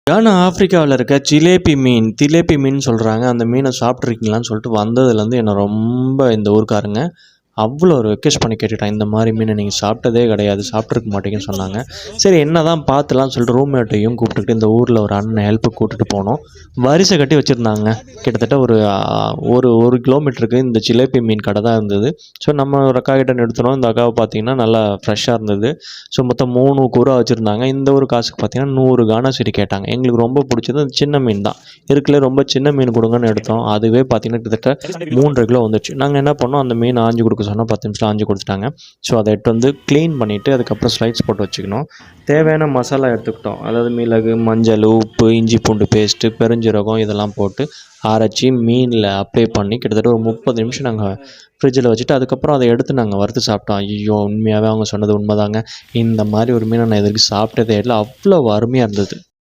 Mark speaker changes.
Speaker 1: கானா ஆஃப்ரிக்காவில் இருக்க திலேப்பி மீன் சொல்கிறாங்க. அந்த மீனை சாப்பிட்ருக்கீங்களான்னு சொல்லிட்டு வந்ததுலேருந்து என்னை ரொம்ப இந்த ஊருக்காரங்க அவ்வளோ ஒரு ரெக்வெஸ்ட் பண்ணி கேட்டுட்டாங்க. இந்த மாதிரி மீனை நீங்கள் சாப்பிட்டதே கிடையாது, சாப்பிட்ருக்க மாட்டீங்கன்னு சொன்னாங்க. சரி என்ன தான் பார்த்துலான்னு சொல்லிட்டு ரூம்மேட்டையும் கூப்பிட்டுக்கிட்டு இந்த ஊரில் ஒரு அண்ணன் ஹெல்ப்புக்கு கூப்பிட்டுட்டு போனோம். வரிசை கட்டி வச்சுருந்தாங்க. கிட்டத்தட்ட ஒரு ஒரு கிலோமீட்டருக்கு இந்த ஜிலேபி மீன் கடை தான் இருந்தது. ஸோ நம்ம ஒரு அக்கா கிட்ட நிறுத்தினோம். இந்த அக்காவை பார்த்தீங்கன்னா நல்லா ஃப்ரெஷ்ஷாக இருந்தது. ஸோ மொத்தம் 3 கூரா வச்சுருந்தாங்க. இந்த ஒரு காசுக்கு பார்த்தீங்கன்னா 100 கானா சரி கேட்டாங்க. எங்களுக்கு ரொம்ப பிடிச்சது அந்த சின்ன மீன் தான். இருக்குல்ல ரொம்ப சின்ன மீன் கொடுங்கன்னு எடுத்தோம். அதுவே பார்த்தீங்கன்னா கிட்டத்தட்ட 3.5 கிலோ வந்துச்சு. நாங்கள் என்ன பண்ணோம், அந்த மீன் ஆஞ்சு கொடுக்க சொன்னால் 10 நிமிஷம் ஆஞ்சு கொடுத்துட்டாங்க. ஸோ அதை எடுத்து வந்து க்ளீன் பண்ணிவிட்டு அதுக்கப்புறம் ஸ்லைட்ஸ் போட்டு வச்சுக்கணும். தேவையான மசாலா எடுத்துக்கிட்டோம். அதாவது மிளகு, மஞ்சள், உப்பு, இஞ்சி பூண்டு பேஸ்ட்டு, பெருஞ்சீரகம் இதெல்லாம் போட்டு அரைச்சி மீனில் அப்ளை பண்ணி கிட்டத்தட்ட ஒரு 30 நிமிஷம் நாங்கள் ஃப்ரிட்ஜில் வச்சுட்டு அதுக்கப்புறம் அதை எடுத்து நாங்கள் வறுத்து சாப்பிட்டோம். ஐயோ, உண்மையாகவே அவங்க சொன்னது உண்மைதாங்க. இந்த மாதிரி ஒரு மீனை நான் இது வரைக்கும் சாப்பிட்டதே இல்லை. அவ்வளோ அருமையாக இருந்தது.